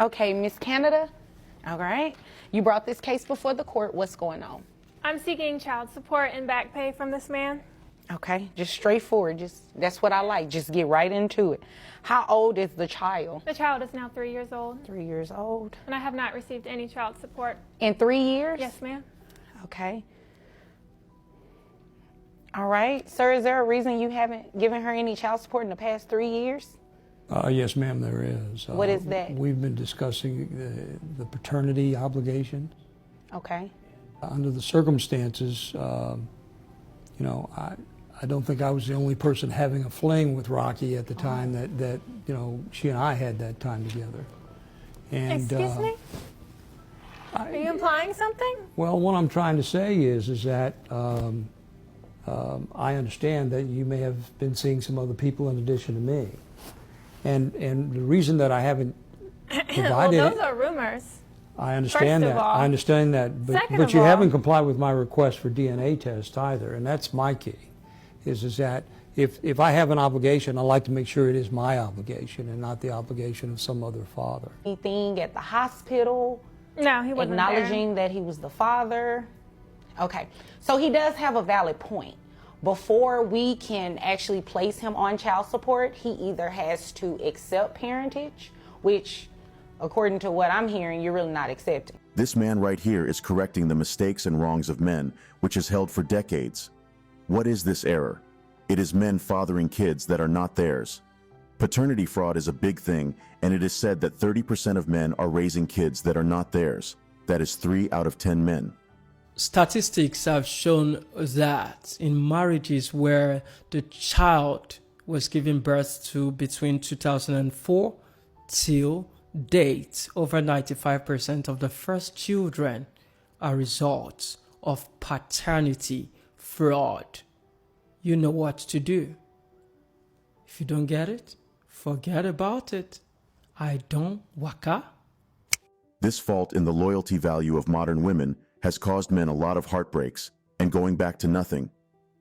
Okay, Miss Canada. All right. You brought this case before the court. What's going on? I'm seeking child support and back pay from this man. Okay, just straightforward. That's what I like. Just get right into it. How old is the child? The child is now 3 years old. 3 years old. And I have not received any child support. In 3 years? Yes, ma'am. Okay. All right. Sir, is there a reason you haven't given her any child support in the past 3 years? Yes, ma'am, there is. What is that? We've been discussing the paternity obligation. Okay. Under the circumstances, I don't think I was the only person having a fling with Rocky at the time that she and I had that time together. And, Excuse me? Are you implying something? Well, what I'm trying to say is that I understand that you may have been seeing some other people in addition to me. And the reason that I haven't provided Well, those are rumors. I understand First of that. all. I understand that. Second But of you all. haven't complied with my request for DNA test either, and that's my key. Is that if I have an obligation, I like to make sure it is my obligation and not the obligation of some other father. Anything at the hospital? No, he wasn't Acknowledging that he was the father? Okay. So he does have a valid point. Before we can actually place him on child support, he either has to accept parentage, which, according to what I'm hearing, you're really not accepting. This man right here is correcting the mistakes and wrongs of men, which is held for decades. What is this error? It is men fathering kids that are not theirs. Paternity fraud is a big thing, and it is said that 30% of men are raising kids that are not theirs. That is 3 out of 10 men. Statistics have shown that in marriages where the child was given birth to between 2004 till date, over 95% of the first children are results of paternity fraud. You know what to do. If you don't get it, forget about it. I don't waka. This fault in the loyalty value of modern women has caused men a lot of heartbreaks and going back to nothing.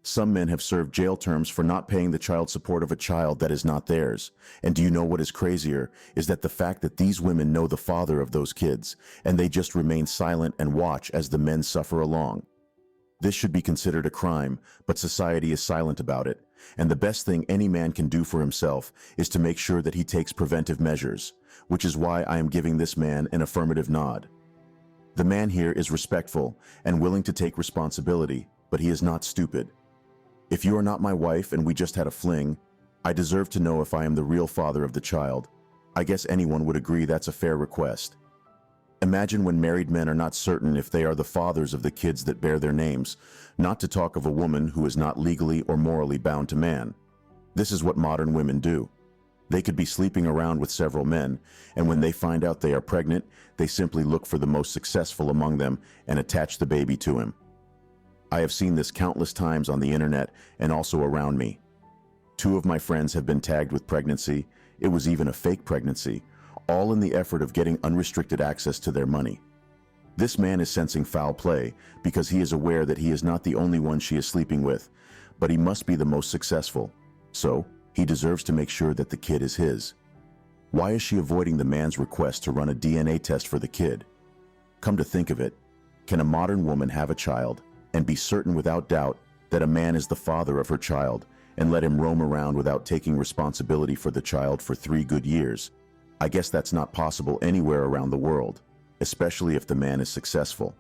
Some men have served jail terms for not paying the child support of a child that is not theirs. And do you know what is crazier? Is that the fact that these women know the father of those kids, and they just remain silent and watch as the men suffer along. This should be considered a crime, but society is silent about it. And the best thing any man can do for himself is to make sure that he takes preventive measures, which is why I am giving this man an affirmative nod. The man here is respectful and willing to take responsibility, but he is not stupid. If you are not my wife and we just had a fling, I deserve to know if I am the real father of the child. I guess anyone would agree that's a fair request. Imagine when married men are not certain if they are the fathers of the kids that bear their names, not to talk of a woman who is not legally or morally bound to man. This is what modern women do. They could be sleeping around with several men, and when they find out they are pregnant, they simply look for the most successful among them and attach the baby to him. I have seen this countless times on the internet and also around me. 2 of my friends have been tagged with pregnancy. It was even a fake pregnancy, all in the effort of getting unrestricted access to their money. This man is sensing foul play because he is aware that he is not the only one she is sleeping with, but he must be the most successful. So, he deserves to make sure that the kid is his. Why is she avoiding the man's request to run a DNA test for the kid? Come to think of it, can a modern woman have a child and be certain without doubt that a man is the father of her child and let him roam around without taking responsibility for the child for 3 good years? I guess that's not possible anywhere around the world, especially if the man is successful.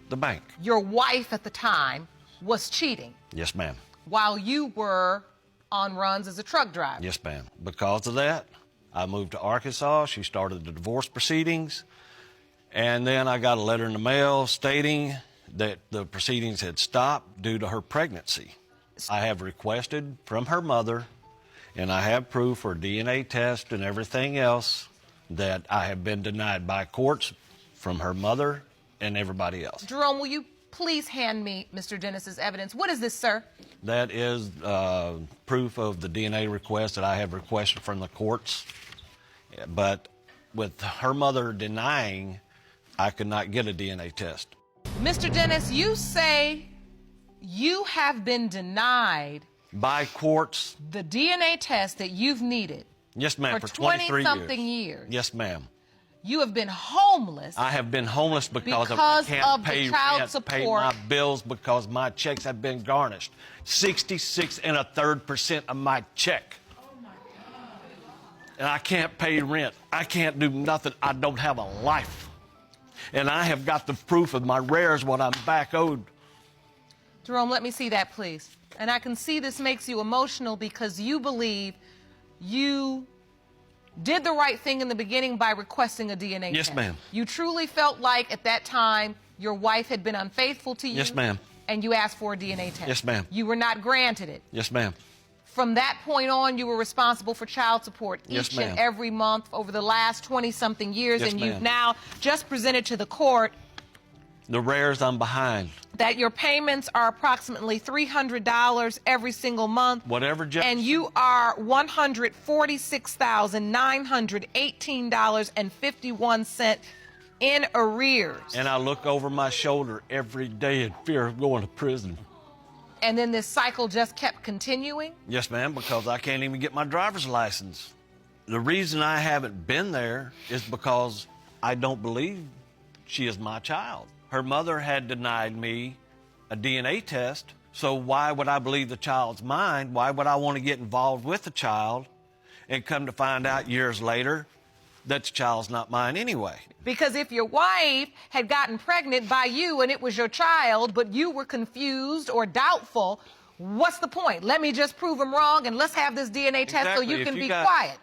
The bank. Your wife at the time was cheating Yes, ma'am. while you were on runs as a truck driver. Yes, ma'am. Because of that, I moved to Arkansas. She started the divorce proceedings. And then I got a letter in the mail stating that the proceedings had stopped due to her pregnancy. I have requested from her mother, and I have proof for DNA test and everything else, that I have been denied by courts from her mother and everybody else. Jerome, will you please hand me Mr. Dennis's evidence? What is this, sir? That is proof of the DNA request that I have requested from the courts. But with her mother denying, I could not get a DNA test. Mr. Dennis, you say you have been denied By courts? the DNA test that you've needed Yes, ma'am, for for 23 20-something years. Yes, ma'am. You have been homeless. I have been homeless because I Because can't of the pay child rent, pay support. my bills because my checks have been garnished. 66 1/3% of my check. And I can't pay rent. I can't do nothing. I don't have a life. And I have got the proof of my rares what I'm back owed. Jerome, let me see that, please. And I can see this makes you emotional because you believe you did the right thing in the beginning by requesting a DNA test. Yes, ma'am. You truly felt like at that time your wife had been unfaithful to you. Yes, ma'am. And you asked for a DNA test. Yes, ma'am. You were not granted it. Yes, ma'am. From that point on, you were responsible for child support Yes, each and ma'am. every month over the last 20-something years, Yes, and you've ma'am. now just presented to the court The rares I'm behind. that your payments are approximately $300 every single month. Whatever judge. And you are $146,918.51 in arrears. And I look over my shoulder every day in fear of going to prison. And then this cycle just kept continuing. Yes, ma'am, because I can't even get my driver's license. The reason I haven't been there is because I don't believe she is my child. Her mother had denied me a DNA test, so why would I believe the child's mine? Why would I want to get involved with the child and come to find out years later that the child's not mine anyway? Because if your wife had gotten pregnant by you and it was your child, but you were confused or doubtful, what's the point? Let me just prove them wrong and let's have this DNA test so Exactly. you If can you be got- quiet.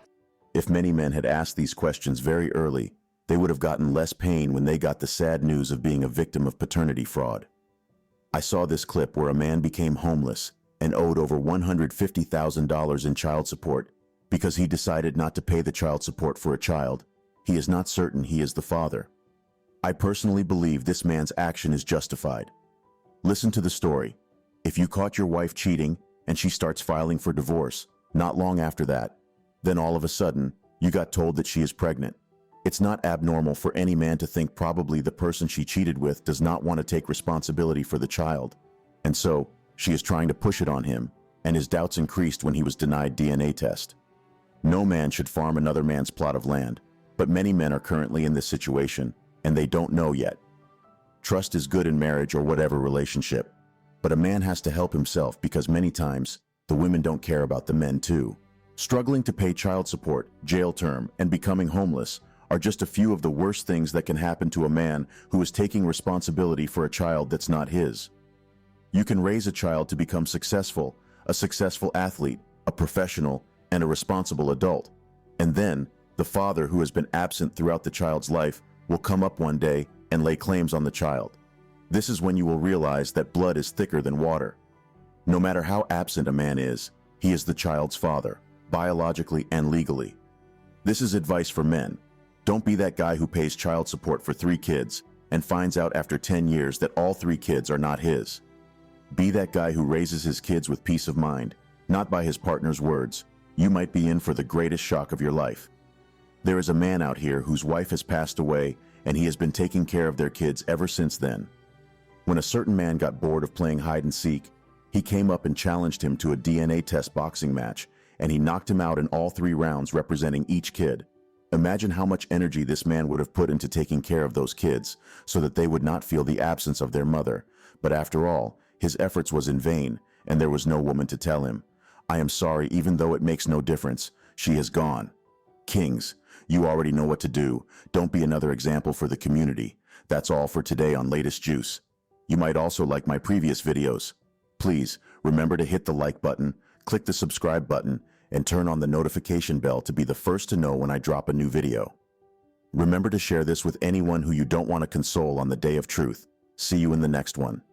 If many men had asked these questions very early, they would have gotten less pain when they got the sad news of being a victim of paternity fraud. I saw this clip where a man became homeless and owed over $150,000 in child support because he decided not to pay the child support for a child. He is not certain he is the father. I personally believe this man's action is justified. Listen to the story. If you caught your wife cheating and she starts filing for divorce, not long after that, then all of a sudden, you got told that she is pregnant. It's not abnormal for any man to think probably the person she cheated with does not want to take responsibility for the child. And so, she is trying to push it on him, and his doubts increased when he was denied DNA test. No man should farm another man's plot of land, but many men are currently in this situation, and they don't know yet. Trust is good in marriage or whatever relationship, but a man has to help himself because many times, the women don't care about the men too. Struggling to pay child support, jail term, and becoming homeless are just a few of the worst things that can happen to a man who is taking responsibility for a child that's not his. You can raise a child to become successful, a successful athlete, a professional, and a responsible adult. And then, the father who has been absent throughout the child's life will come up one day and lay claims on the child. This is when you will realize that blood is thicker than water. No matter how absent a man is, he is the child's father, biologically and legally. This is advice for men. Don't be that guy who pays child support for 3 kids and finds out after 10 years that all 3 kids are not his. Be that guy who raises his kids with peace of mind, not by his partner's words. You might be in for the greatest shock of your life. There is a man out here whose wife has passed away and he has been taking care of their kids ever since then. When a certain man got bored of playing hide and seek, he came up and challenged him to a DNA test boxing match, and he knocked him out in all 3 rounds representing each kid. Imagine how much energy this man would have put into taking care of those kids so that they would not feel the absence of their mother. But after all, his efforts was in vain, and there was no woman to tell him, "I am sorry, even though it makes no difference. She is gone." Kings, you already know what to do. Don't be another example for the community. That's all for today on Latest Juice. You might also like my previous videos. Please remember to hit the like button, click the subscribe button, and turn on the notification bell to be the first to know when I drop a new video. Remember to share this with anyone who you don't want to console on the day of truth. See you in the next one.